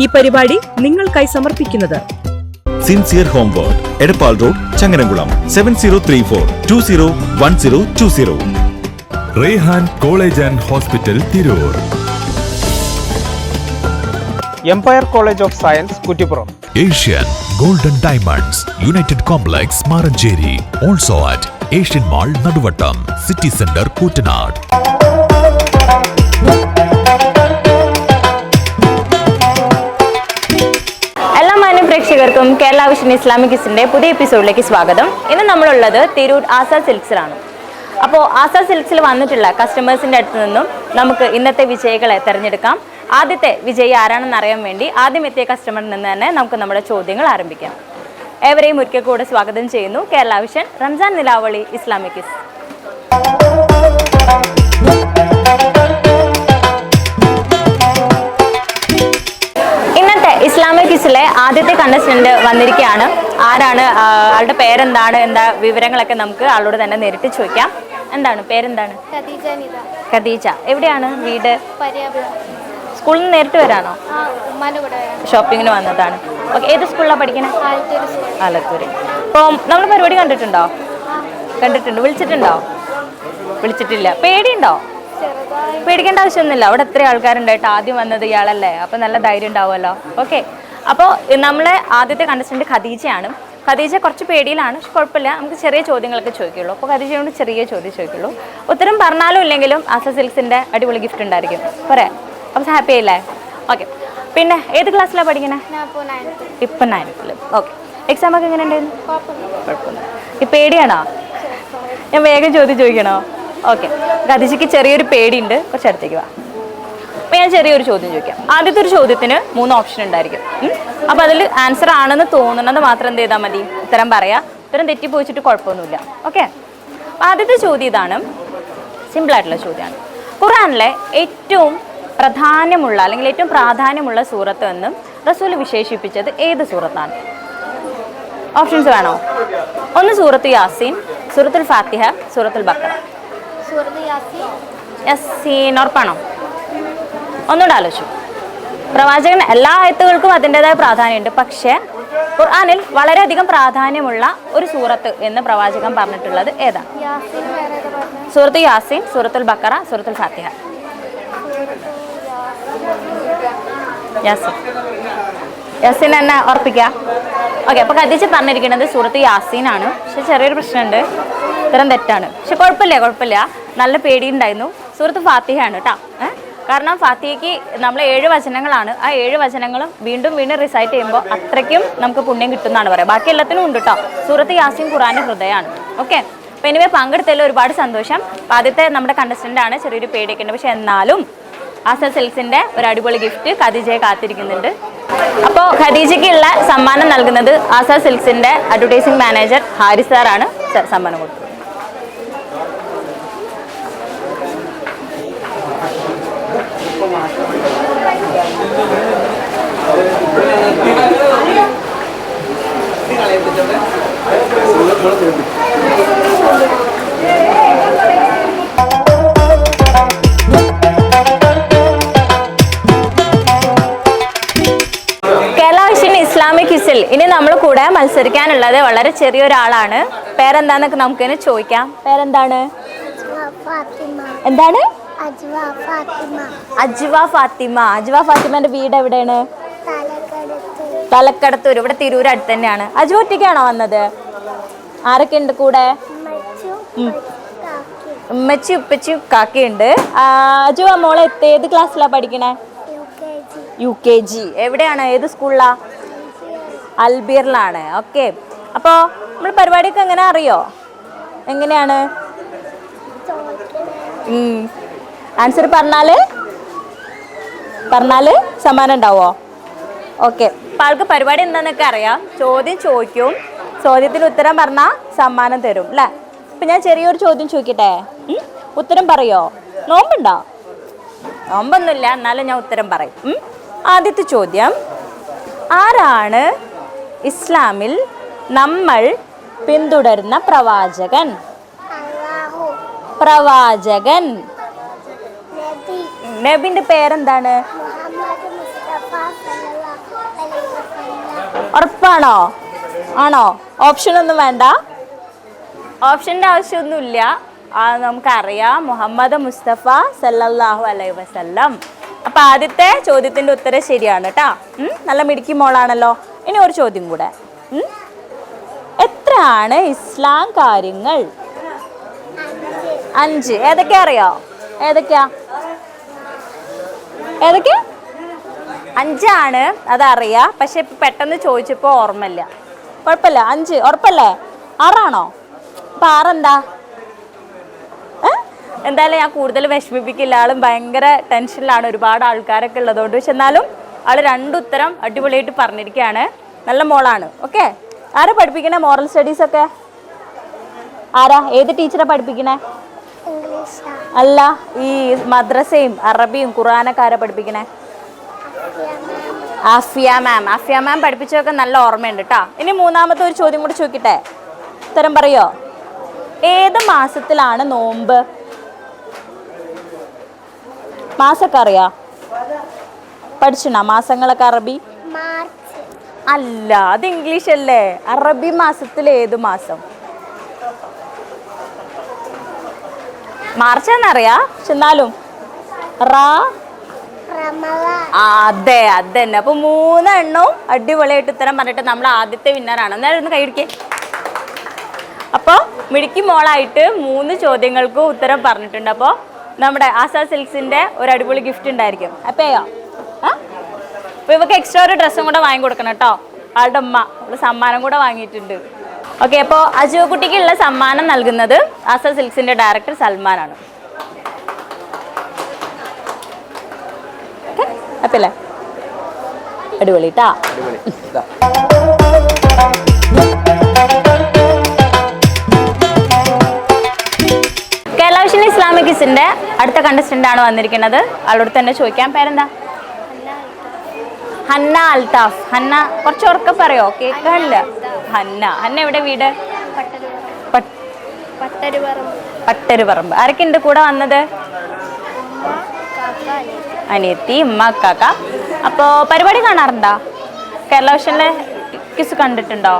ഈ പരിപാടി നിങ്ങൾക്കായി സമർപ്പിക്കുന്നത് sincere home word, Edappal road, Changaramkulam 7034201020. Rehan college and hospital, Tirur. Empire college of science, Kuttippuram. Asian golden diamonds, united complex, Maranchery. Also at Asian mall, Naduvattam, city centre, Koottanad. എല്ലാ മാന്യ പ്രേക്ഷകർക്കും Kerala vision Islamic കിസിന്റെ പുതിയ എപ്പിസോഡിലേക്ക് സ്വാഗതം. ഇന്ന് നമ്മളുള്ളത് തിരൂർ ആസാദ് സിൽക്സിലാണ്. അപ്പോൾ ആസാദ് സിൽക്സിൽ വന്നിട്ടുള്ള കസ്റ്റമേഴ്സിൻ്റെ അടുത്ത് നിന്നും നമുക്ക് ഇന്നത്തെ വിജയികളെ തിരഞ്ഞെടുക്കാം. ആദ്യത്തെ വിജയി ആരാണെന്ന് അറിയാൻ വേണ്ടി ആദ്യം എത്തിയ കസ്റ്റമറിൽ നിന്ന് തന്നെ നമുക്ക് നമ്മുടെ ചോദ്യങ്ങൾ ആരംഭിക്കാം. ഏവരെയും ഒരിക്കൽ കൂടെ സ്വാഗതം ചെയ്യുന്നു കേരള വിഷൻ റംസാൻ നിലാവളി ഇസ്ലാമിക് കിസ്. ഇന്നത്തെ ഇസ്ലാമിക് കിസിലെ ആദ്യത്തെ കണ്ടസ്റ്റന്റ് വന്നിരിക്കുകയാണ്. ആരാണ്, ആളുടെ പേരെന്താണ്, എന്താ വിവരങ്ങളൊക്കെ നമുക്ക് ആളോട് തന്നെ നേരിട്ട് ചോദിക്കാം. എന്താണ് പേരെന്താണ്? ഖദീജ. എവിടെയാണ് വീട്? സ്കൂളിൽ നിന്ന് നേരിട്ട് വരാണോ? ഷോപ്പിങ്ങിന് വന്നതാണ്. ഓക്കെ, ഏത് സ്കൂളിലാണ് പഠിക്കണേ? ആലത്തൂര്. അപ്പോൾ നമ്മൾ പരിപാടി കണ്ടിട്ടുണ്ടോ? കണ്ടിട്ടുണ്ട്. വിളിച്ചിട്ടുണ്ടോ? വിളിച്ചിട്ടില്ല. പേടിയുണ്ടോ? പേടിക്കേണ്ട ആവശ്യമൊന്നുമില്ല. അവിടെ എത്ര ആൾക്കാരുണ്ടായിട്ട് ആദ്യം വന്നത് ഇയാളല്ലേ, അപ്പോൾ നല്ല ധൈര്യം ഉണ്ടാവുമല്ലോ. ഓക്കെ, അപ്പോൾ നമ്മളെ ആദ്യത്തെ കണ്ടസ്റ്റന്റ് ഖദീജയാണ്. ഖദീജ കുറച്ച് പേടിയിലാണ്, പക്ഷെ കുഴപ്പമില്ല, നമുക്ക് ചെറിയ ചോദ്യങ്ങളൊക്കെ ചോദിക്കുള്ളൂ. അപ്പോൾ ഖദീജയോട് ചെറിയ ചോദ്യം ചോദിക്കുള്ളൂ. ഉത്തരം പറഞ്ഞാലും ഇല്ലെങ്കിലും ആസാദ് സിൽക്സിൻ്റെ അടിപൊളി ഗിഫ്റ്റ് ഉണ്ടായിരിക്കും. പോരെ? അപ്പോൾ ഹാപ്പി ആയില്ലേ? ഓക്കെ, പിന്നെ ഏത് ക്ലാസ്സിലാണ് പഠിക്കണേ? ഇപ്പം 9th. ഓക്കെ, എക്സാം ഒക്കെ എങ്ങനെ ഉണ്ടായിരുന്നു? കുഴപ്പമില്ല. ഈ പേടിയാണോ? ഞാൻ വേഗം ചോദിക്കണോ? ഓക്കെ, ഖദീജയ്ക്ക് ചെറിയൊരു പേടിയുണ്ട്. കുറച്ച് അടുത്തേക്ക് വാ. അപ്പോൾ ഞാൻ ചെറിയൊരു ചോദ്യം ചോദിക്കാം. ആദ്യത്തെ ഒരു ചോദ്യത്തിന് 3 ഓപ്ഷൻ ഉണ്ടായിരിക്കും. അപ്പോൾ അതിൽ ആൻസർ ആണെന്ന് തോന്നുന്നത് മാത്രം എന്ത് ചെയ്താൽ മതി? ഉത്തരം പറയാം. ഉത്തരം തെറ്റിപ്പോയിച്ചിട്ട് കുഴപ്പമൊന്നുമില്ല. ഓക്കെ, ആദ്യത്തെ ചോദ്യം ഇതാണ്. സിമ്പിളായിട്ടുള്ള ചോദ്യമാണ്. ഖുർആനിലെ ഏറ്റവും പ്രധാനമുള്ള അല്ലെങ്കിൽ ഏറ്റവും പ്രാധാന്യമുള്ള സൂറത്ത് എന്നും റസൂൽ വിശേഷിപ്പിച്ചത് ഏത് സൂറത്താണ്? ഓപ്ഷൻസ് വേണോ? ഒന്ന് സൂറത്ത് യാസീൻ, സൂറത്തുൽ ഫാത്തിഹ, സൂറത്തുൽ ബഖറ. യാസീൻ ഉറപ്പാണോ? ഒന്നുകൂടെ ആലോചിച്ചു. പ്രവാചകൻ എല്ലാ ആയത്തുകൾക്കും അതിൻ്റെതായ പ്രാധാന്യമുണ്ട്. പക്ഷേ ഖുർആനിൽ വളരെയധികം പ്രാധാന്യമുള്ള ഒരു സൂറത്ത് എന്ന് പ്രവാചകൻ പറഞ്ഞിട്ടുള്ളത് ഏതാണ്? സൂറത്ത് യാസീൻ, സൂറത്തുൽ ബഖറ, സൂറത്തുൽ ഫാത്തിഹ. യാസീൻ തന്നെ ഉറപ്പിക്കാം. ഓക്കെ, അപ്പോൾ ഖദീജ പറഞ്ഞിരിക്കുന്നത് സൂറത്ത് യാസീനാണ്. പക്ഷെ ചെറിയൊരു പ്രശ്നമുണ്ട്, ഉത്തരം തെറ്റാണ്. പക്ഷെ കുഴപ്പമില്ല, നല്ല പേടിയുണ്ടായിരുന്നു. സൂറത്ത് ഫാത്തിഹയാണ് കേട്ടോ. കാരണം ഫാത്തിഹയ്ക്ക് നമ്മൾ 7 വചനങ്ങളാണ്. ആ 7 വചനങ്ങളും വീണ്ടും റിസൈറ്റ് ചെയ്യുമ്പോൾ അത്രയ്ക്കും നമുക്ക് പുണ്യം കിട്ടുമെന്നാണ് പറയുക. ബാക്കി എല്ലാത്തിനും ഉണ്ട് കേട്ടോ. സൂറത്ത് യാസീൻ ഖുർആന്റെ ഹൃദയമാണ്. ഓക്കെ, അപ്പോൾ എനിവേ പങ്കെടുത്തതിൽ ഒരുപാട് സന്തോഷം. ആദ്യത്തെ നമ്മുടെ കണ്ടസ്റ്റൻ്റ് ആണ്, ചെറിയൊരു പേടിയൊക്കെ ഉണ്ട്. പക്ഷെ എന്നാലും ആസാദ് സിൽക്സിൻ്റെ ഒരു അടിപൊളി ഗിഫ്റ്റ് ഖദീജയെ കാത്തിരിക്കുന്നുണ്ട്. അപ്പോൾ ഖദീജയ്ക്കുള്ള സമ്മാനം നൽകുന്നത് ആസാദ് സിൽക്സിൻ്റെ അഡ്വർടൈസിംഗ് മാനേജർ ഹാരിസ് സാറാണ്. സമ്മാനം കൊടുത്തത്. കേരള വിഷൻ ഇസ്ലാമിക് കിസിൽ ഇനി നമ്മൾ കൂടെ മത്സരിക്കാനുള്ളത് വളരെ ചെറിയൊരാളാണ്. പേരെന്താന്നൊക്കെ നമുക്കിനി ചോദിക്കാം. പേരെന്താണ്? എന്താണ്? അജ്വ ഫാത്തിമ. അജ്വ ഫാത്തിമന്റെ വീട് എവിടെയാണ്? തലക്കടത്തൂർ. ഇവിടെ തിരൂർ അടുത്ത് തന്നെയാണ്. അജ്വ ഒറ്റയ്ക്കാണോ വന്നത്? ആരൊക്കെ ഉണ്ട് കൂടെ? ഉമ്മച്ചി, ഉപ്പച്ചി, കാക്കയുണ്ട്. അജ്വ മോളെ ഏത് ക്ലാസ്സിലാണ് പഠിക്കണേ? UKG. എവിടെയാണ്? ഏത് സ്കൂളിലാ? അൽബീറിലാണ്. ഓക്കെ, അപ്പോൾ നമ്മൾ പരിപാടിയൊക്കെ എങ്ങനെ അറിയോ? എങ്ങനെയാണ് ആൻസർ പറഞ്ഞാൽ സമ്മാനം ഉണ്ടാവോ? ഓക്കെ, അപ്പോൾ ആൾക്ക് പരിപാടി എന്താണെന്നൊക്കെ അറിയാം. ചോദ്യം ചോദിക്കും, ചോദ്യത്തിന് ഉത്തരം പറഞ്ഞാൽ സമ്മാനം തരും അല്ലേ? ഇപ്പം ഞാൻ ചെറിയൊരു ചോദ്യം ചോദിക്കട്ടെ, ഉത്തരം പറയോ? നോമ്പുണ്ടോ? നോമ്പൊന്നുമില്ല, എന്നാലും ഞാൻ ഉത്തരം പറയും. ആദ്യത്തെ ചോദ്യം, ആരാണ് ഇസ്ലാമിൽ നമ്മൾ പിന്തുടരുന്ന പ്രവാചകൻ? പ്രവാചകൻ നബിന്റെ പേരെന്താണ്? ഉറപ്പാണോ? ആണോ? ഓപ്ഷനൊന്നും വേണ്ട? ഓപ്ഷൻ്റെ ആവശ്യമൊന്നുമില്ല. നമുക്കറിയാം, മുഹമ്മദ് മുസ്തഫ സല്ലല്ലാഹു അലൈഹി വസല്ലം. അപ്പം ആദ്യത്തെ ചോദ്യത്തിൻ്റെ ഉത്തരം ശരിയാണ് കേട്ടോ. നല്ല മിടുക്കി മോളാണല്ലോ. ഇനി ഒരു ചോദ്യം കൂടെ. എത്രയാണ് ഇസ്ലാം കാര്യങ്ങൾ? 5. ഏതൊക്കെയാ അറിയോ? ഏതൊക്കെയാ? 5 ആണ്, അതറിയാം. പക്ഷെ പെട്ടെന്ന് ചോദിച്ചപ്പോൾ ഓർമ്മയില്ല. കുഴപ്പമില്ല. 5 ഉറപ്പല്ലേ? 6 ആണോ? അപ്പം 6 എന്താ? എന്തായാലും ഞാൻ കൂടുതൽ വിഷമിപ്പിക്കില്ല. ആളും ഭയങ്കര ടെൻഷനിലാണ്, ഒരുപാട് ആൾക്കാരൊക്കെ ഉള്ളതുകൊണ്ട്. പക്ഷെ എന്നാലും ആൾ 2 ഉത്തരം അടിപൊളിയായിട്ട് പറഞ്ഞിരിക്കുകയാണ്. നല്ല മോളാണ്. ഓക്കെ. ആരാ പഠിപ്പിക്കണേ മോറൽ സ്റ്റഡീസ് ഒക്കെ? ആരാ? ഏത് ടീച്ചറാ പഠിപ്പിക്കണേ? അല്ല, ഈ മദ്രസയും അറബിയും ഖുർആനൊക്കെ ആരാ പഠിപ്പിക്കണേ? ആഫിയ മാം. ആഫിയ മാം പഠിപ്പിച്ചതൊക്കെ നല്ല ഓർമ്മയുണ്ട് കേട്ടോ. ഇനി മൂന്നാമത്തെ ഒരു ചോദ്യം കൂടി ചോദിക്കട്ടെ, ഉത്തരം പറയോ? ഏത് മാസത്തിലാണ് നോമ്പ്? മാസമൊക്കെ അറിയാ? പഠിച്ചിണോ മാസങ്ങളൊക്കെ? അറബി അല്ല, അത് ഇംഗ്ലീഷ് അല്ലേ. അറബി മാസത്തിൽ ഏത് മാസം? മാർച്ചാന്നറിയാ, പക്ഷെ എന്നാലും അതെ, അതന്നെ. അപ്പൊ 3 എണ്ണവും അടിപൊളിയായിട്ട് ഉത്തരം പറഞ്ഞിട്ട് നമ്മൾ ആദ്യത്തെ വിന്നറാണ്. എന്നാലും ഒന്ന് കൈയിടിക്കേ. അപ്പോൾ മിടുക്കി മോളായിട്ട് 3 ചോദ്യങ്ങൾക്കും ഉത്തരം പറഞ്ഞിട്ടുണ്ട്. അപ്പോൾ നമ്മുടെ ആസാ സിൽക്സിന്റെ ഒരു അടിപൊളി ഗിഫ്റ്റ് ഉണ്ടായിരിക്കും. അപ്പയോ അപ്പോൾ ഇവർക്ക് എക്സ്ട്രാ ഒരു ഡ്രസ്സും കൂടെ വാങ്ങി കൊടുക്കണം കേട്ടോ. ആളുടെ ഉമ്മ സമ്മാനം കൂടെ വാങ്ങിയിട്ടുണ്ട്. ഓക്കെ. അപ്പോൾ അജു കുട്ടിക്കുള്ള സമ്മാനം നൽകുന്നത് ആസാ സിൽക്സിന്റെ ഡയറക്ടർ സൽമാനാണ്. ഓക്കെ, അപ്പല്ലേ? അടിപൊളി ട്ടാ. കേരള വിഷൻ ഇസ്ലാമിക് കിസിന്റെ അടുത്ത കണ്ടസ്റ്റന്റ് ആണ് വന്നിരിക്കുന്നത്. അവളോട് തന്നെ ചോദിക്കാം, പേരെന്താ? ഹന്ന അൽതാഫ്. ഹന്ന കുറച്ച് ഉറക്കെ പറയോ? കേൾക്കാനില്ല. ഹന്ന എവിടെ വീട്? പട്ടരുപറമ്പ്. ആരൊക്കെ ഉണ്ട് കൂടെ വന്നത്? അനിയത്തി, ഉമ്മ, കാക്ക. അപ്പോൾ പരിപാടി കാണാറുണ്ടോ? കേരള വിഷനിലെ കിസ് കണ്ടിട്ടുണ്ടോ?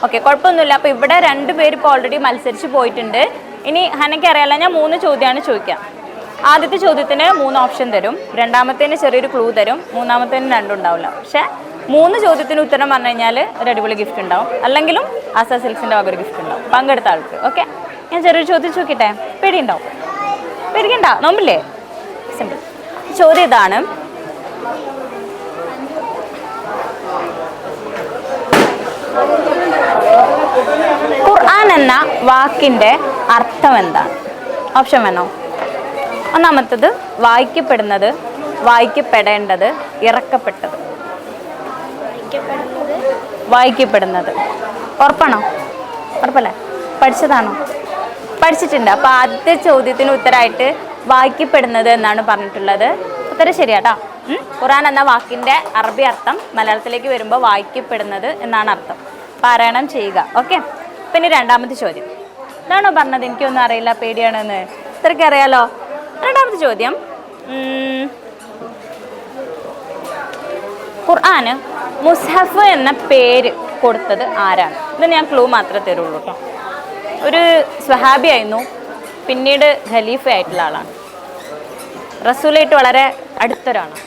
ഓക്കെ, കുഴപ്പമൊന്നുമില്ല. അപ്പോൾ ഇവിടെ 2 പേര് ഇപ്പോൾ ഓൾറെഡി മത്സരിച്ച് പോയിട്ടുണ്ട്. ഇനി ഹനയ്ക്ക് അറിയാലോ, ഞാൻ 3 ചോദ്യമാണ് ചോദിക്കാം. ആദ്യത്തെ ചോദ്യത്തിന് 3 ഓപ്ഷൻ തരും, രണ്ടാമത്തേന് ചെറിയൊരു ക്ലൂ തരും, മൂന്നാമത്തേന് 2 ഉണ്ടാവില്ല. പക്ഷേ 3 ചോദ്യത്തിന് ഉത്തരം പറഞ്ഞു കഴിഞ്ഞാൽ ഒരു അടിപൊളി ഗിഫ്റ്റ് ഉണ്ടാവും. അല്ലെങ്കിലും ആസാ സിൽക്സിൻ്റെ വക ഒരു ഗിഫ്റ്റ് ഉണ്ടാവും പങ്കെടുത്ത ആൾക്ക്. ഓക്കെ, ഞാൻ ചെറിയൊരു ചോദ്യം ചോദിക്കട്ടെ? പേടിയുണ്ടാവും? പേടിക്കണ്ട, നോമ്പില്ലേ? സിമ്പിൾ. ചോദ്യം ഇതാണ്. ഖുർആൻ എന്ന വാക്കിൻ്റെ അർത്ഥം എന്താണ്? ഓപ്ഷൻ വേണോ? ഒന്നാമത്തത് വായിക്കപ്പെടുന്നത്, വായിക്കപ്പെടേണ്ടത്, ഇറക്കപ്പെട്ടത്. വായിക്കപ്പെടുന്നത്. ഉറപ്പാണോ? ഉറപ്പല്ലേ? പഠിച്ചതാണോ? പഠിച്ചിട്ടുണ്ട്. അപ്പോൾ ആദ്യത്തെ ചോദ്യത്തിന് ഉത്തരമായിട്ട് വായിക്കപ്പെടുന്നത് എന്നാണ് പറഞ്ഞിട്ടുള്ളത്. ഉത്തരം ശരിയാട്ടോ. ഖുർആൻ എന്ന വാക്കിൻ്റെ അറബി അർത്ഥം മലയാളത്തിലേക്ക് വരുമ്പോൾ വായിക്കപ്പെടുന്നത് എന്നാണ് അർത്ഥം. പാരായണം ചെയ്യുക. ഓക്കെ. പിന്നെ രണ്ടാമത്തെ ചോദ്യം ഇതാണോ പറഞ്ഞത്? എനിക്കൊന്നും അറിയില്ല, പേടിയാണെന്ന്. ഇത്രയ്ക്ക് അറിയാലോ. രണ്ടാമത്തെ ചോദ്യം, ഖുർആന് മുസ്ഹഫ് എന്ന പേര് കൊടുത്തത് ആരാണ്? ഇത് ഞാൻ ക്ലൂ മാത്രമേ തരുള്ളൂ കേട്ടോ. ഒരു സ്വഹാബി ആയിരുന്നു, പിന്നീട് ഖലീഫ ആയിട്ടുള്ള ആളാണ്. റസൂലായിട്ട് വളരെ അടുത്തൊരാളാണ്.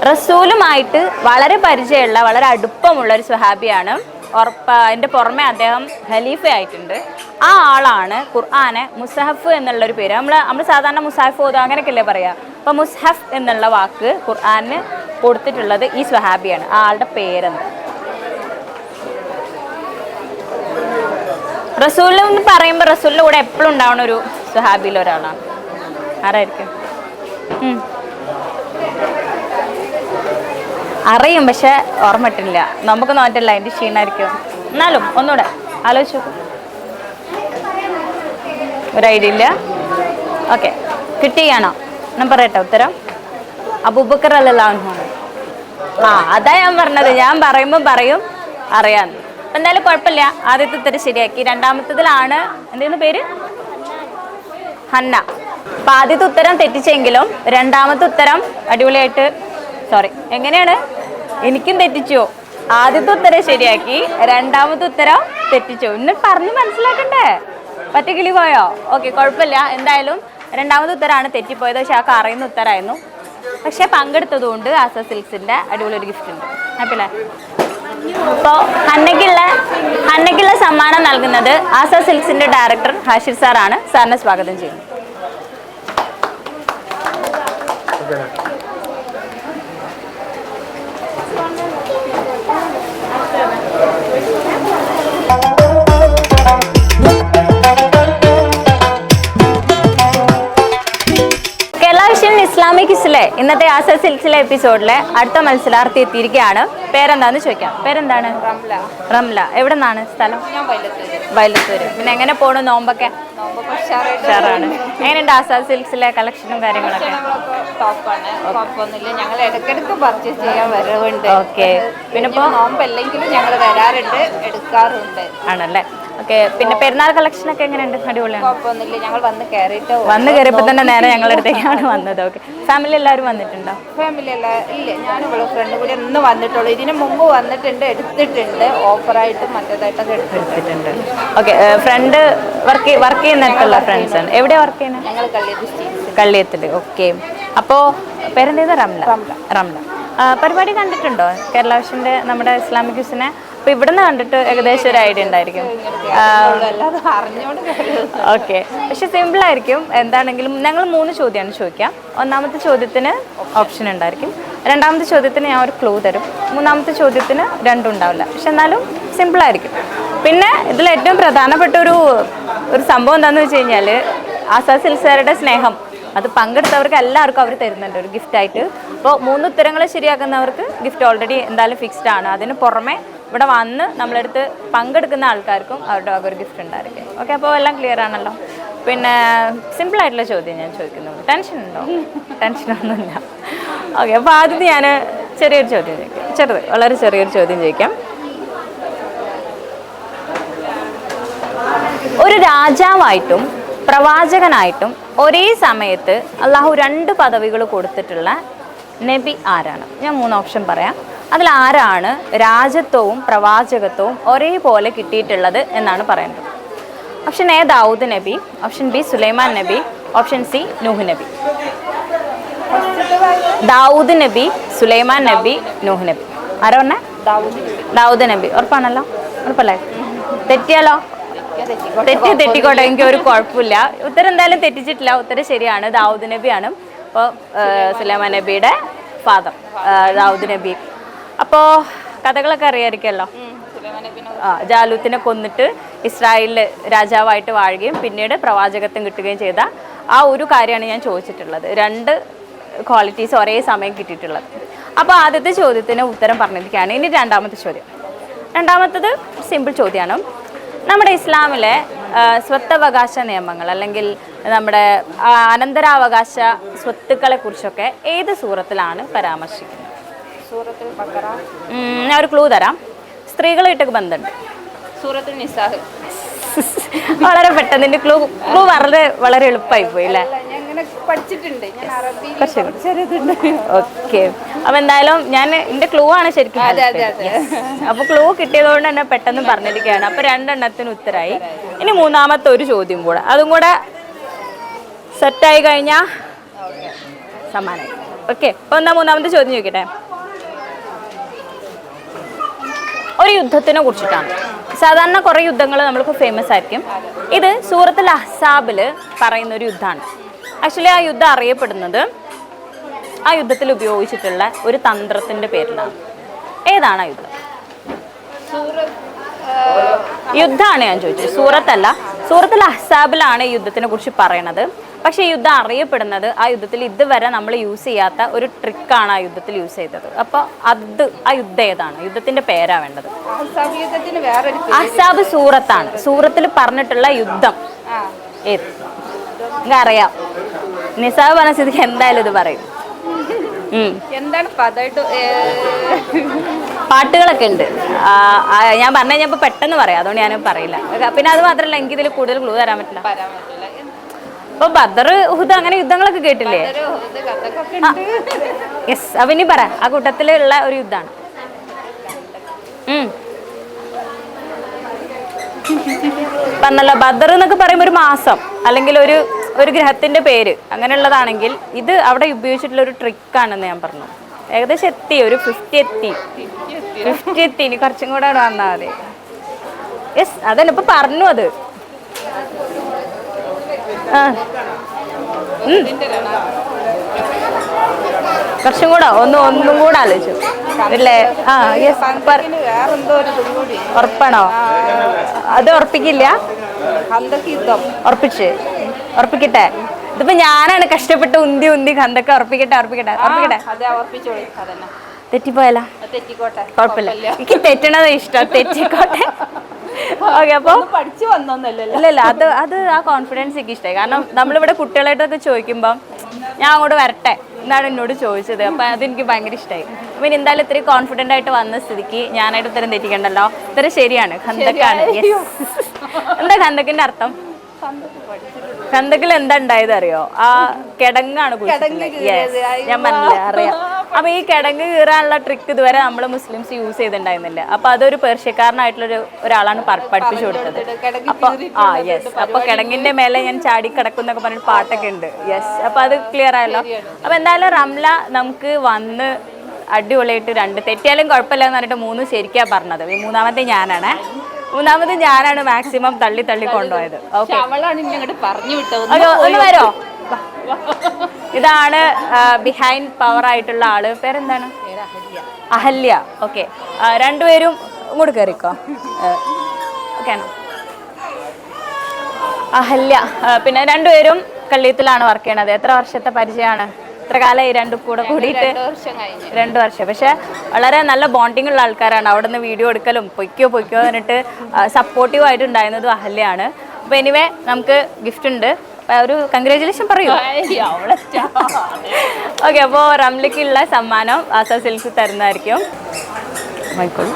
റസൂലുമായിട്ട് വളരെ പരിചയമുള്ള, വളരെ അടുപ്പമുള്ള ഒരു സ്വഹാബിയാണ്. അതിൻ്റെ പുറമെ അദ്ദേഹം ഖലീഫ ആയിട്ടുണ്ട്. ആ ആളാണ് ഖുർആനെ മുസ്ഹഫ് എന്നുള്ളൊരു പേര്. നമ്മൾ സാധാരണ മുസാഫ് ഓതുക അങ്ങനെയൊക്കെയല്ലേ പറയുക. അപ്പോൾ മുസ്ഹഫ് എന്നുള്ള വാക്ക് ഖുർആന് കൊടുത്തിട്ടുള്ളത് ഈ സ്വഹാബിയാണ്. ആ ആളുടെ പേരെന്ത്? റസൂൽ എന്ന് പറയുമ്പോൾ റസൂലിൻ്റെ കൂടെ എപ്പോഴും ഉണ്ടാവുന്ന ഒരു സ്വഹാബിയിൽ ഒരാളാണ്. ആരായിരിക്കും? അറിയും, പക്ഷെ ഓർമ്മ കിട്ടില്ല. നമുക്ക് നോറ്റല്ല, അതിൻ്റെ ക്ഷീണമായിരിക്കും. എന്നാലും ഒന്നുകൂടെ ആലോചിച്ച് നോക്കും. ഒരു ഐഡിയ ഇല്ല. ഓക്കെ, കിട്ടിയാണോ? ഞാൻ പറയട്ടെ ഉത്തരം. അബൂബക്കർ റളിയല്ലാഹു അൻഹു. അതാ ഞാൻ പറഞ്ഞത്. ഞാൻ പറയുമ്പോൾ പറയും അറിയാന്ന്. അപ്പം എന്തായാലും കുഴപ്പമില്ല. ആദ്യത്തെ ഉത്തരം ശരിയാക്കി. രണ്ടാമത്തതിലാണ് എന്തായിരുന്നു പേര്? ഹന്ന. അപ്പം ആദ്യത്തെ ഉത്തരം തെറ്റിച്ചെങ്കിലും രണ്ടാമത്തെ ഉത്തരം അടിപൊളിയായിട്ട് സോറി, എങ്ങനെയാണ്? എനിക്കും തെറ്റിച്ചോ? ആദ്യത്തെ ഉത്തരം ശരിയാക്കി, രണ്ടാമത്തെ ഉത്തരം തെറ്റിച്ചോ? ഇന്ന് പറഞ്ഞ് മനസ്സിലാക്കണ്ടേ? പറ്റക്കിളി പോയോ? ഓക്കെ, കുഴപ്പമില്ല. എന്തായാലും രണ്ടാമത്തെ ഉത്തരമാണ് തെറ്റിപ്പോയത്. പക്ഷെ ആ അറിയുന്ന ഉത്തരമായിരുന്നു. പക്ഷെ പങ്കെടുത്തതുകൊണ്ട് ആസ സിൽക്സിന്റെ അടിപൊളി ഒരു ഗിഫ്റ്റ് ഉണ്ട്. ഹാപ്പിയല്ലേ? അപ്പോൾ ഹന്നയ്ക്കുള്ള സമ്മാനം നൽകുന്നത് ആസ സിൽക്സിന്റെ ഡയറക്ടർ ഹാഷിർ സാറാണ്. സാറിനെ സ്വാഗതം ചെയ്യുന്നു. ഇസ്ലാമിക് ഹിസ്ലെ ഇന്നത്തെ ആസ സിൽക്സിലെ എപ്പിസോഡിലെ അടുത്ത മത്സരാർത്ഥി എത്തിയിരിക്കുകയാണ്. പേരെന്താന്ന് ചോദിക്കാം. പേരെന്താണ്? റംല. എവിടെ നിന്നാണ് സ്ഥലം? വയലത്തൂര്. പിന്നെ എങ്ങനെ പോണു നോമ്പൊക്കെ? ഉഷാറാണ്. എങ്ങനെയുണ്ട് ആസ സിൽക്സിലെ കളക്ഷനും കാര്യങ്ങളൊക്കെ? ഞങ്ങൾ ഇടയ്ക്കിടയ്ക്ക് പർച്ചേസ് ചെയ്യാൻ വരവുണ്ട്. ഓക്കെ. പിന്നെ ഇപ്പോൾ നോമ്പല്ലെങ്കിലും ഞങ്ങൾ വരാറുണ്ട്, എടുക്കാറുണ്ട്. ആണല്ലേ? ഓക്കെ. പിന്നെ പെരുന്നാൾ കളക്ഷൻ ഒക്കെ എങ്ങനെയുണ്ട്? അടിപൊളിയാണ്. കുഴപ്പമൊന്നുമില്ല. ഞങ്ങൾ വന്ന് കയറിയപ്പോൾ തന്നെ നേരെ ഞങ്ങളുടെ അടുത്തേക്കാണ് വന്നത്. ഓക്കെ. ഫാമിലി എല്ലാവരും വന്നിട്ടുണ്ടോ? ഫാമിലി അല്ല, ഇല്ല. ഞാനും ഇവിടെ ഫ്രണ്ട് കൂടി ഒന്ന് വന്നിട്ടുള്ളൂ. ഇതിന് മുമ്പ് വന്നിട്ടുണ്ട്, എടുത്തിട്ടുണ്ട്. ഓഫറായിട്ടും മറ്റേതായിട്ടൊക്കെ എടുത്തിട്ടുണ്ട്. ഓക്കെ. ഫ്രണ്ട് വർക്ക് ചെയ്യുന്നിടത്തുള്ള ഫ്രണ്ട്സ് ആണ്. എവിടെയാണ് വർക്ക് ചെയ്യുന്നത്? ഞങ്ങൾ കള്ളിയത്തിൽ. ഓക്കെ. അപ്പോൾ പേരെന്തേത്? റംല. പരിപാടി കണ്ടിട്ടുണ്ടോ? കേരള വിഷൻ്റെ നമ്മുടെ ഇസ്ലാമിക് ഹിസിനെ? അപ്പോൾ ഇവിടുന്ന് കണ്ടിട്ട് ഏകദേശം ഒരു ഐഡിയ ഉണ്ടായിരിക്കും. ഓക്കെ. പക്ഷെ സിമ്പിളായിരിക്കും. എന്താണെങ്കിലും ഞങ്ങൾ 3 ചോദ്യമാണ് ചോദിക്കാം. ഒന്നാമത്തെ ചോദ്യത്തിന് ഓപ്ഷൻ ഉണ്ടായിരിക്കും, രണ്ടാമത്തെ ചോദ്യത്തിന് ഞാൻ ഒരു ക്ലൂ തരും, മൂന്നാമത്തെ ചോദ്യത്തിന് 2 ഉണ്ടാവില്ല. പക്ഷെ എന്നാലും സിമ്പിളായിരിക്കും. പിന്നെ ഇതിൽ ഏറ്റവും പ്രധാനപ്പെട്ട ഒരു സംഭവം എന്താണെന്ന് വെച്ച് കഴിഞ്ഞാൽ ആസ സിൽക്സുകാരുടെ സ്നേഹം അത് പങ്കെടുത്തവർക്ക് എല്ലാവർക്കും അവർ തരുന്നുണ്ട് ഒരു ഗിഫ്റ്റായിട്ട്. അപ്പോൾ 3 ഉത്തരങ്ങൾ ശരിയാക്കുന്നവർക്ക് ഗിഫ്റ്റ് ഓൾറെഡി എന്തായാലും ഫിക്സ്ഡ് ആണ്. അതിന് പുറമെ ഇവിടെ വന്ന് നമ്മളെടുത്ത് പങ്കെടുക്കുന്ന ആൾക്കാർക്കും അവരുടെ ഒരു ഗിഫ്റ്റ് ഉണ്ടായിരിക്കും. ഓക്കെ. അപ്പോൾ എല്ലാം ക്ലിയർ ആണല്ലോ. പിന്നെ സിമ്പിളായിട്ടുള്ള ചോദ്യം ഞാൻ ചോദിക്കുന്നുള്ളൂ. ടെൻഷൻ ഉണ്ടോ? ടെൻഷനൊന്നുമില്ല. ഓക്കെ. അപ്പോൾ ആദ്യം ഞാൻ ചെറിയൊരു ചോദ്യം ചോദിക്കാം. വളരെ ചെറിയൊരു ചോദ്യം ചോദിക്കാം. ഒരു രാജാവായിട്ടും പ്രവാചകനായിട്ടും ഒരേ സമയത്ത് അള്ളാഹു 2 പദവികൾ കൊടുത്തിട്ടുള്ള നബി ആരാണ്? ഞാൻ 3 ഓപ്ഷൻ പറയാം. അതിൽ ആരാണ് രാജത്വവും പ്രവാചകത്വവും ഒരേപോലെ കിട്ടിയിട്ടുള്ളത് എന്നാണ് പറയുന്നത്? ഓപ്ഷൻ എ ദാവൂദ് നബി, ഓപ്ഷൻ ബി സുലൈമാൻ നബി, ഓപ്ഷൻ സി നൂഹ് നബി. ദാവൂദ് നബി, സുലൈമാൻ നബി, നൂഹ് നബി. ആരാ പറഞ്ഞേ? ദാവൂദ് നബി. ഉറപ്പാണല്ലോ? ഉറപ്പല്ലേ? തെറ്റിയാലോ? തെറ്റിക്കോട്ടെ, എനിക്ക് ഒരു കുഴപ്പമില്ല. ഉത്തരം എന്തായാലും തെറ്റിച്ചിട്ടില്ല. ഉത്തരം ശരിയാണ്. ദാവൂദ് നബിയാണ്. അപ്പോൾ സുലൈമാൻ നബിയുടെ ഫാദർ ദാവൂദ് നബി. അപ്പോൾ കഥകളൊക്കെ അറിയാമായിരിക്കുമല്ലോ. ജാലൂത്തിനെ കൊന്നിട്ട് ഇസ്രായേലിൽ രാജാവായിട്ട് വാഴുകയും പിന്നീട് പ്രവാചകത്വം കിട്ടുകയും ചെയ്ത ആ ഒരു കാര്യമാണ് ഞാൻ ചോദിച്ചിട്ടുള്ളത്. 2 ക്വാളിറ്റീസ് ഒരേ സമയം കിട്ടിയിട്ടുള്ളത്. അപ്പോൾ ആദ്യത്തെ ചോദ്യത്തിന് ഉത്തരം പറഞ്ഞിരിക്കുകയാണ്. ഇനി രണ്ടാമത്തെ ചോദ്യം. രണ്ടാമത്തത് സിമ്പിൾ ചോദ്യമാണ്. നമ്മുടെ ഇസ്ലാമിലെ സ്വത്തവകാശ നിയമങ്ങൾ അല്ലെങ്കിൽ നമ്മുടെ അനന്തരാവകാശ സ്വത്തുക്കളെ കുറിച്ചൊക്കെ ഏത് സൂറത്തിലാണ് പരാമർശിക്കുന്നത്? ഞാൻ ഒരു ക്ലൂ തരാം. സ്ത്രീകളായിട്ടൊക്കെ ബന്ധമുണ്ട്. സൂറത്തുൽ നിസാഹ്. വളരെ പെട്ടെന്ന് എൻ്റെ ക്ലൂ വളരെ എളുപ്പമായി പോയി അല്ലേ? ഓക്കെ. അപ്പൊ എന്തായാലും ഞാൻ എന്റെ ക്ലൂ ആണ് ശരിക്കും. അപ്പൊ ക്ലൂ കിട്ടിയതുകൊണ്ട് തന്നെ പെട്ടെന്ന് പറഞ്ഞിരിക്കുകയാണ്. അപ്പൊ 2 എണ്ണത്തിന് ഉത്തരായി. ഇനി മൂന്നാമത്തെ ഒരു ചോദ്യം കൂടെ, അതും കൂടെ സെറ്റായി കഴിഞ്ഞാൽ സമ്മാനമായി. ഓക്കെ. അപ്പൊ എന്താ മൂന്നാമത്തെ ചോദ്യം ചോദിക്കട്ടെ. ഒരു യുദ്ധത്തിനെ കുറിച്ചിട്ടാണ്. സാധാരണ കുറേ യുദ്ധങ്ങൾ നമ്മൾക്ക് ഫേമസ് ആയിരിക്കും. ഇത് സൂറത്തുൽ അഹ്സാബിൽ പറയുന്ന ഒരു യുദ്ധമാണ്. ആക്ച്വലി ആ യുദ്ധം അറിയപ്പെടുന്നത് ആ യുദ്ധത്തിൽ ഉപയോഗിച്ചിട്ടുള്ള ഒരു തന്ത്രത്തിൻ്റെ പേരിലാണ്. ഏതാണ് ആ യുദ്ധം? യുദ്ധമാണ് ഞാൻ ചോദിച്ചത്, സൂറത്തല്ല. സൂറത്തുൽ അഹ്സാബിലാണ് ഈ യുദ്ധത്തിനെ കുറിച്ച് പറയണത്. പക്ഷേ ഈ യുദ്ധം അറിയപ്പെടുന്നത് ആ യുദ്ധത്തിൽ ഇതുവരെ നമ്മൾ യൂസ് ചെയ്യാത്ത ഒരു ട്രിക്കാണ് ആ യുദ്ധത്തിൽ യൂസ് ചെയ്തത്. അപ്പോൾ ആ യുദ്ധം ഏതാണ്? യുദ്ധത്തിന്റെ പേരാ വേണ്ടത്. അഹ്സാബ് സൂറത്താണ്. സൂറത്തിൽ പറഞ്ഞിട്ടുള്ള യുദ്ധം ഏത്? നിങ്ങൾക്ക് അറിയാം. നിസാബ് പറഞ്ഞ സ്ഥിതിക്ക് എന്തായാലും ഇത് പറയും. എന്താണ് പാട്ടുകളൊക്കെ ഉണ്ട്. ഞാൻ പറഞ്ഞു കഴിഞ്ഞപ്പോൾ പെട്ടെന്ന് പറയാം, അതുകൊണ്ട് ഞാൻ പറയില്ല. പിന്നെ അത് മാത്രമല്ല, എനിക്ക് ഇതിൽ കൂടുതൽ ക്ലൂ തരാൻ പറ്റില്ല. അപ്പൊ ബദർ ഉഹുദ് അങ്ങനെ യുദ്ധങ്ങളൊക്കെ കേട്ടില്ലേ? യെസ്. അപ്പൊ ഇനി പറ, ആ കൂട്ടത്തിലുള്ള ഒരു യുദ്ധമാണ്. പറഞ്ഞല്ലോ, ബദർ എന്നൊക്കെ പറയുമ്പോൾ ഒരു മാസം അല്ലെങ്കിൽ ഒരു ഗ്രഹത്തിന്റെ പേര് അങ്ങനെയുള്ളതാണെങ്കിൽ ഇത് അവിടെ ഉപയോഗിച്ചിട്ടുള്ള ഒരു ട്രിക്കാണെന്ന് ഞാൻ പറഞ്ഞു. ഏകദേശം എത്തി, ഒരു 50 എത്തി. ഇനി കുറച്ചും കൂടെ വന്നാൽ മതി. യെസ്, അതന്നെ ഇപ്പൊ പറഞ്ഞു. അത് കുറച്ചും കൂടെ ഒന്നും കൂടെ ആലോചിച്ചു അല്ലേ? ആ യെസ്. ഉറപ്പാണോ? അത് ഉറപ്പിക്കില്ല? ഉറപ്പിക്കട്ടെ. ഇതിപ്പോ ഞാനാണ് കഷ്ടപ്പെട്ട് ഉന്തി ഖന്തക്ക് ഉറപ്പിക്കട്ടെ. തെറ്റിപ്പോയാലോ? കുഴപ്പമില്ല, എനിക്ക് തെറ്റണത് ഇഷ്ടം. തെറ്റിക്കോട്ടെ. ഓക്കെ. അപ്പൊ പഠിച്ചു വന്നോന്നല്ലോ. ഇല്ല, അത് ആ കോൺഫിഡൻസ് എനിക്ക് ഇഷ്ടമായി. കാരണം നമ്മളിവിടെ കുട്ടികളായിട്ടൊക്കെ ചോദിക്കുമ്പോൾ ഞാൻ അങ്ങോട്ട് വരട്ടെ എന്നാണ് എന്നോട് ചോദിച്ചത്. അപ്പൊ അതെനിക്ക് ഭയങ്കര ഇഷ്ടമായി. അപ്പൊ ഇനി എന്തായാലും ഇത്രയും കോൺഫിഡന്റ് ആയിട്ട് വന്ന സ്ഥിതിക്ക് ഞാനായിട്ട് ഉത്തരം തെറ്റിക്കണ്ടല്ലോ. ഉത്തരം ശരിയാണ്, ഖന്തക്കാണ്. എന്താ ഖന്തക്കിന്റെ അർത്ഥം? ഖന്തക്കിൽ എന്താ ഉണ്ടായത് അറിയോ? ആ കിടങ്ങാണ് ഞാൻ മനസ്സിലായി, അറിയാം. അപ്പൊ ഈ കിടങ്ങ് കീറാനുള്ള ട്രിക്ക് ഇതുവരെ നമ്മൾ മുസ്ലിംസ് യൂസ് ചെയ്തിട്ടുണ്ടായിരുന്നില്ല. അപ്പൊ അതൊരു പേർഷ്യക്കാരനായിട്ടുള്ള ഒരാളാണ് പഠിപ്പിച്ചു കൊടുത്തത്. അപ്പൊ യെസ്. അപ്പൊ കിടങ്ങിന്റെ മേലെ ഞാൻ ചാടി കിടക്കുന്നൊക്കെ പറഞ്ഞിട്ട് പാട്ടൊക്കെ ഉണ്ട്. യെസ്. അപ്പൊ അത് ക്ലിയർ ആയല്ലോ. അപ്പൊ എന്തായാലും റംല നമുക്ക് വന്ന് അടിപൊളിയായിട്ട് 2 തെറ്റിയാലും കുഴപ്പമില്ല എന്ന് പറഞ്ഞിട്ട് 3 ശരിക്കാ പറഞ്ഞത്. ഈ മൂന്നാമത് ഞാനാണ് മാക്സിമം തള്ളി കൊണ്ടുപോയത്. ഓക്കെ, ഒന്ന് വരോ? ഇതാണ് ബിഹൈൻഡ് പവർ ആയിട്ടുള്ള ആള്. പേരെന്താണ്? അഹല്യ. ഓക്കെ, രണ്ടുപേരും ഇങ്ങോട്ട് കയറിക്കോ. ഓക്കെ, അഹല്യ. പിന്നെ രണ്ടുപേരും കള്ളിയത്തിലാണ് വർക്ക് ചെയ്യണത്. എത്ര വർഷത്തെ പരിചയമാണ്? എത്ര കാലമായി രണ്ടും കൂടെ കൂടിയിട്ട്? 2 വർഷം. പക്ഷെ വളരെ നല്ല ബോണ്ടിങ് ഉള്ള ആൾക്കാരാണ്. അവിടെ നിന്ന് വീഡിയോ എടുക്കലും പൊയ്ക്കോ എന്നിട്ട് സപ്പോർട്ടീവ് ആയിട്ടുണ്ടായിരുന്നതും അഹല്യാണ്. അപ്പോൾ എനിവേ നമുക്ക് ഗിഫ്റ്റ് ഉണ്ട്. ഒരു കൺഗ്രാജുലേഷൻ പറയൂ. ഓക്കെ, അപ്പോൾ റംലയ്ക്കുള്ള സമ്മാനം ആസ സിൽക്സ് തരുന്നതായിരിക്കും. വായിക്കോളൂ.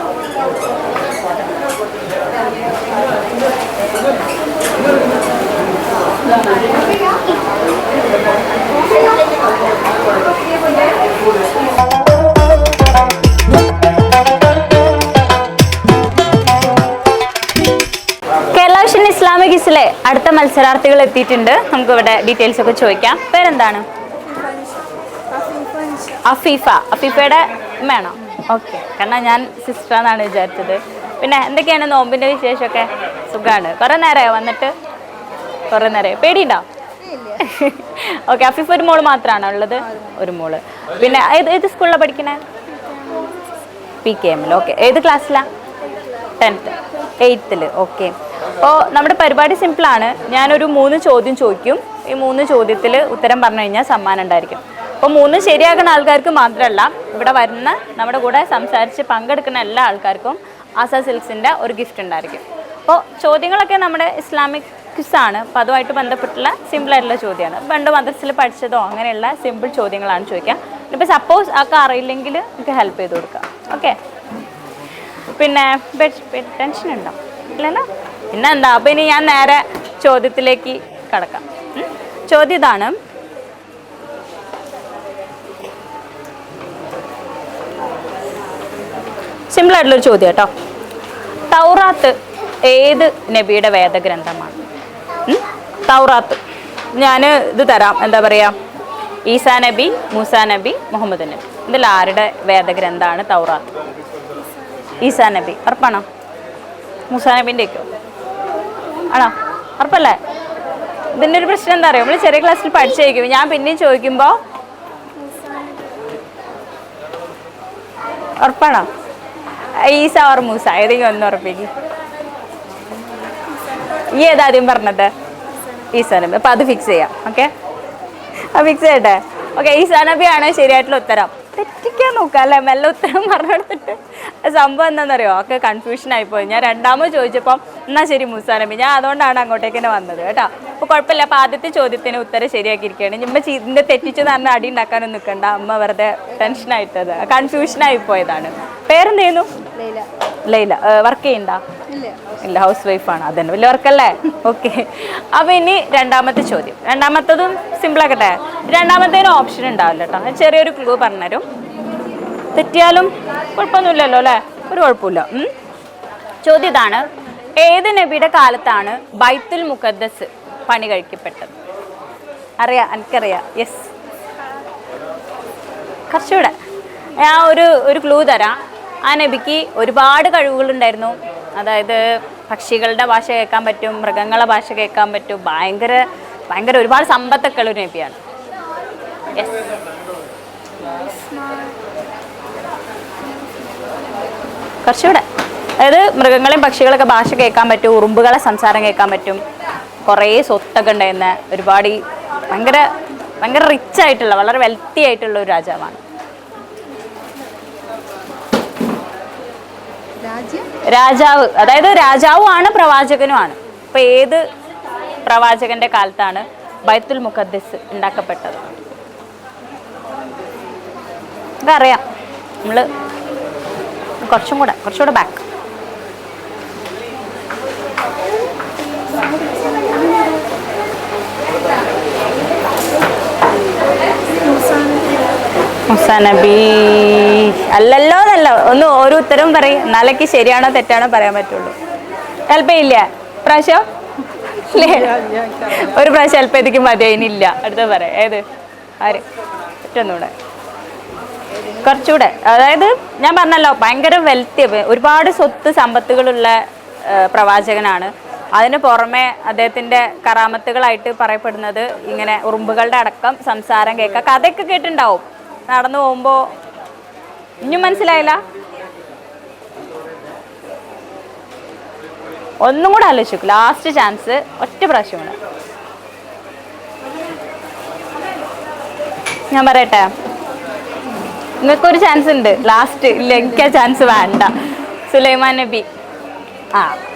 കേരള വിഷൻ ഇസ്ലാമിക് ഹിസിലെ അടുത്ത മത്സരാർത്ഥികൾ എത്തിയിട്ടുണ്ട്. നമുക്ക് ഇവിടെ ഡീറ്റെയിൽസ് ഒക്കെ ചോദിക്കാം. പേരെന്താണ്? അഫീഫയുടെ ഉമ്മയാണോ? ഓക്കെ, കാരണം ഞാൻ സിസ്റ്റർ എന്നാണ് വിചാരിച്ചത്. പിന്നെ എന്തൊക്കെയാണ് നോമ്പിന്റെ വിശേഷമൊക്കെ? സുഖമാണ്. കുറെ നേരമായോ വന്നിട്ട്? കുറെ നേരമായി. പേടിയുണ്ടോ? ഓക്കെ. അഫീഫ് ഒരു മോള് മാത്രമാണോ ഉള്ളത്? ഒരു മോള്. പിന്നെ ഏത് സ്കൂളിലാണ് പഠിക്കണേ? PKM. ഓക്കെ, ഏത് ക്ലാസ്സിലാണ്? 10th 8th. ഓക്കെ. അപ്പോൾ നമ്മുടെ പരിപാടി സിമ്പിളാണ്. ഞാനൊരു 3 ചോദ്യം ചോദിക്കും. ഈ 3 ചോദ്യത്തിൽ ഉത്തരം പറഞ്ഞു കഴിഞ്ഞാൽ സമ്മാനം ഉണ്ടായിരിക്കും. അപ്പോൾ 3 ശരിയാക്കുന്ന ആൾക്കാർക്ക് മാത്രമല്ല, ഇവിടെ വരുന്ന നമ്മുടെ കൂടെ സംസാരിച്ച് പങ്കെടുക്കുന്ന എല്ലാ ആൾക്കാർക്കും ആസ സിൽക്സിൻ്റെ ഒരു ഗിഫ്റ്റ് ഉണ്ടായിരിക്കും. അപ്പോൾ ചോദ്യങ്ങളൊക്കെ നമ്മുടെ ഇസ്ലാമിക് ക്വിസാണ്. അപ്പോൾ അതുമായിട്ട് ബന്ധപ്പെട്ടുള്ള സിമ്പിളായിട്ടുള്ള ചോദ്യമാണ്. പണ്ട് മദ്രസയിൽ പഠിച്ചതോ അങ്ങനെയുള്ള സിമ്പിൾ ചോദ്യങ്ങളാണ് ചോദിക്കുക. ഇപ്പോൾ സപ്പോസ് ആൾക്ക് അറിയില്ലെങ്കിൽ നമുക്ക് ഹെൽപ്പ് ചെയ്ത് കൊടുക്കാം. ഓക്കെ. പിന്നെ ടെൻഷൻ ഉണ്ടോ? ഇല്ലല്ലോ? പിന്നെ എന്താ? അപ്പോൾ ഇനി ഞാൻ നേരെ ചോദ്യത്തിലേക്ക് കടക്കാം. ചോദ്യം ഇതാണ്. സിമ്പിളായിട്ടുള്ളൊരു ചോദ്യം കേട്ടോ. തൗറാത്ത് ഏത് നബിയുടെ വേദഗ്രന്ഥമാണ്? തൗറാത്ത് ഞാൻ ഇത് തരാം. എന്താ പറയുക? ഈസാ നബി, മൂസാ നബി, മുഹമ്മദ് നബി. ഇതിൽ ആരുടെ വേദഗ്രന്ഥമാണ് തൗറാത്ത്? ഈസാ നബി. ഉറപ്പാണോ? മൂസാ നബീൻ്റെയൊക്കെയോ ആണോ? ഉറപ്പല്ലേ? ഇതിൻ്റെ ഒരു പ്രശ്നം എന്താ പറയുക? നമ്മൾ ചെറിയ ക്ലാസ്സിൽ പഠിച്ചായിരിക്കും. ഞാൻ പിന്നെയും ചോദിക്കുമ്പോൾ ഉറപ്പാണോ? ഈസ ഓർ മൂസ ഏതെങ്കിലും ഒന്ന് ഉറപ്പിക്കും. ഈ ഏതാദ്യം പറഞ്ഞത്? ഈസാ നബി. അപ്പം അത് ഫിക്സ് ചെയ്യാം. ഓക്കെ, അത് ഫിക്സ് ചെയ്യട്ടെ. ഓക്കെ, ഈസാ നബിയാണ് ശരിയായിട്ടുള്ള ഉത്തരം. തെറ്റിക്കാൻ നോക്കാം അല്ലേ? മെല്ലെ ഉത്തരം പറഞ്ഞെടുത്തിട്ട്. സംഭവം എന്താണെന്നറിയോ? ഒക്കെ കൺഫ്യൂഷൻ ആയിപ്പോയി. ഞാൻ രണ്ടാമത് ചോദിച്ചപ്പം എന്നാൽ ശരി മൂസാ നബി. ഞാൻ അതുകൊണ്ടാണ് അങ്ങോട്ടേക്ക് തന്നെ വന്നത് കേട്ടോ. അപ്പോൾ കുഴപ്പമില്ല. അപ്പോൾ ആദ്യത്തെ ചോദ്യത്തിന് ഉത്തരം ശരിയാക്കിയിരിക്കുകയാണ്. ഇമ്മ ഇതിൻ്റെ തെറ്റിച്ചെന്ന് പറഞ്ഞാൽ അടി ഉണ്ടാക്കാനൊന്നും നിൽക്കണ്ട. അമ്മ വെറുതെ ടെൻഷനായിട്ടത് കൺഫ്യൂഷനായി പോയതാണ്. പേരെന്ത് ചെയ്യുന്നു? ലൈല വർക്ക് ചെയ്യണ്ട? ഇല്ല, ഹൗസ് വൈഫാണ്. അതന്നെ വലിയ വർക്കല്ലേ? ഓക്കെ. അപ്പോൾ ഇനി രണ്ടാമത്തെ ചോദ്യം. രണ്ടാമത്തതും സിമ്പിളാക്കട്ടെ. രണ്ടാമത്തേനും ഓപ്ഷൻ ഉണ്ടാവില്ല കേട്ടോ. ചെറിയൊരു ക്ലൂ പറഞ്ഞുതരും. തെറ്റിയാലും കുഴപ്പമൊന്നുമില്ലല്ലോ അല്ലേ? ഒരു കുഴപ്പമില്ല. ചോദ്യം ഇതാണ്: ഏത് നബിയുടെ കാലത്താണ് ബൈത്തുൽ മുഖദ്ദസ് പണി കഴിക്കപ്പെട്ടത്? അറിയാം, എനിക്കറിയാം. യെസ്, കുറച്ചുകൂടെ ഞാൻ ഒരു ക്ലൂ തരാം. ആ നബിക്ക് ഒരുപാട് കഴിവുകളുണ്ടായിരുന്നു. അതായത് പക്ഷികളുടെ ഭാഷ കേൾക്കാൻ പറ്റും, മൃഗങ്ങളുടെ ഭാഷ കേൾക്കാൻ പറ്റും. ഭയങ്കര ഒരുപാട് സമ്പത്തൊക്കെ ഉള്ള ഒരു നബിയാണ്. യെസ്, കുറച്ചുകൂടെ. അതായത് മൃഗങ്ങളെയും പക്ഷികളൊക്കെ ഭാഷ കേൾക്കാൻ പറ്റും, ഉറുമ്പുകളെ സംസാരം കേൾക്കാൻ പറ്റും, കുറേ സ്വത്തൊക്കെ ഉണ്ടായിരുന്ന ഒരുപാട് ഭയങ്കര റിച്ച് ആയിട്ടുള്ള, വളരെ വെൽത്തി ആയിട്ടുള്ള ഒരു രാജാവാണ്. രാജാവ്, അതായത് രാജാവുമാണ് പ്രവാചകനുമാണ്. ഇപ്പൊ ഏത് പ്രവാചകന്റെ കാലത്താണ് ബൈത്തുൽ മുഖദ്ദസ് ഉണ്ടാക്കപ്പെട്ടത്? ഇതറിയാം. നമ്മള് കുറച്ചുകൂടെ ബാക്ക്. മൂസാ നബി അല്ലല്ലോ എന്നല്ല, ഒന്ന് ഓരോ ഉത്തരവും പറയും, എന്നാലേക്ക് ശരിയാണോ തെറ്റാണോ പറയാൻ പറ്റുള്ളൂ. ഹെൽപ്പയില്ല പ്രാവശ്യം? ഒരു പ്രാവശ്യം ഹെൽപ്പ് ചെയ്തിക്ക് മതി, അതിനില്ല. അടുത്ത പറയാം. ഏത്? ആര്? ഒറ്റൊന്നുകൂടെ, കുറച്ചുകൂടെ. അതായത് ഞാൻ പറഞ്ഞല്ലോ, ഭയങ്കര വെൽത്തി, ഒരുപാട് സ്വത്ത് സമ്പത്തുകളുള്ള പ്രവാചകനാണ്. അതിന് പുറമെ അദ്ദേഹത്തിൻ്റെ കറാമത്തുകളായിട്ട് പറയപ്പെടുന്നത് ഇങ്ങനെ ഉറുമ്പുകളുടെ അടക്കം സംസാരം കേൾക്കുക. കഥയൊക്കെ കേട്ടിട്ടുണ്ടാവും നടന്നു പോകുമ്പോൾ. ഇനിയും മനസ്സിലായില്ല? ഒന്നും കൂടെ ആലോചിക്കും. ലാസ്റ്റ് ചാൻസ്, ഒറ്റ പ്രാവശ്യം കൂടെ. ഞാൻ പറയട്ടെ, നിങ്ങൾക്കൊരു ചാൻസ് ഉണ്ട് ലാസ്റ്റ്. ഇല്ല, എനിക്ക് ആ ചാൻസ് വേണ്ട. സുലൈമാൻ നബി.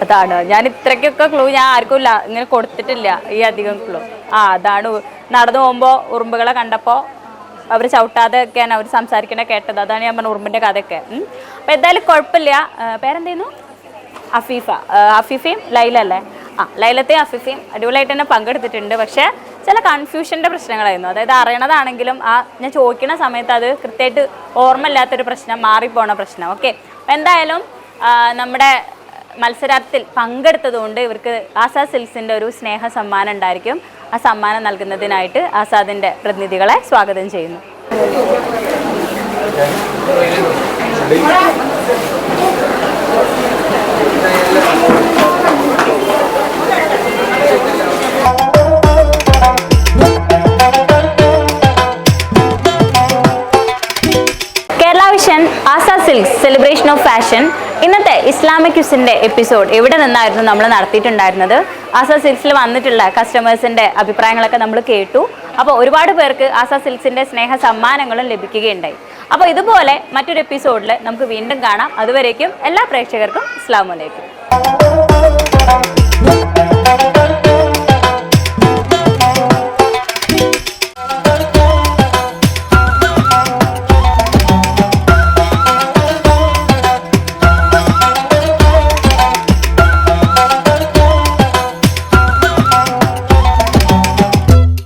അതാണ്. ഞാൻ ഇത്രയ്ക്കൊക്കെ ക്ലൂ ഞാൻ ആർക്കും ഇങ്ങനെ കൊടുത്തിട്ടില്ല, ഈ അധികം ക്ലൂ. അതാണ്. നടന്നു പോകുമ്പോൾ ഉറുമ്പുകളെ കണ്ടപ്പോൾ അവർ ചവിട്ടാതെ ഒക്കെയാണ് അവർ സംസാരിക്കണ കേട്ടത്. അതാണ് ഞാൻ പറഞ്ഞ ഉറുമ്പിൻ്റെ കഥയൊക്കെ. അപ്പം എന്തായാലും കുഴപ്പമില്ല. പേരെന്തായിരുന്നു? അഫീഫയും ലൈല അല്ലേ? ലൈലത്തെയും അഫീഫയും അടിപൊളിയായിട്ട് തന്നെ പങ്കെടുത്തിട്ടുണ്ട്. പക്ഷേ ചില കൺഫ്യൂഷൻ്റെ പ്രശ്നങ്ങളായിരുന്നു. അതായത് അറിയണതാണെങ്കിലും ഞാൻ ചോദിക്കുന്ന സമയത്ത് അത് കൃത്യമായിട്ട് ഓർമ്മയില്ലാത്തൊരു പ്രശ്നം, മാറിപ്പോണ പ്രശ്നം. ഓക്കെ. അപ്പം എന്തായാലും നമ്മുടെ മത്സരത്തിൽ പങ്കെടുത്തതുകൊണ്ട് ഇവർക്ക് ആസാദ് സിൽക്സിൻ്റെ ഒരു സ്നേഹ സമ്മാനം ഉണ്ടായിരിക്കും. ആ സമ്മാനം നൽകുന്നതിനായിട്ട് ആസാദിൻ്റെ പ്രതിനിധികളെ സ്വാഗതം ചെയ്യുന്നു. Kerala vision Azad silks celebration of fashion ഇന്നത്തെ ഇസ്ലാമിക് ക്വിസിൻ്റെ എപ്പിസോഡ് ഇവിടെ നിന്നായിരുന്നു നമ്മൾ നടത്തിയിട്ടുണ്ടായിരുന്നത്. ആസാദ് സിൽക്സിൽ വന്നിട്ടുള്ള കസ്റ്റമേഴ്സിൻ്റെ അഭിപ്രായങ്ങളൊക്കെ നമ്മൾ കേട്ടു. അപ്പോൾ ഒരുപാട് പേർക്ക് ആസാദ് സിൽക്സിൻ്റെ സ്നേഹ സമ്മാനങ്ങളും ലഭിക്കുകയുണ്ടായി. അപ്പോൾ ഇതുപോലെ മറ്റൊരു എപ്പിസോഡിൽ നമുക്ക് വീണ്ടും കാണാം. അതുവരേക്കും എല്ലാ പ്രേക്ഷകർക്കും അസ്സലാമു അലൈക്കും.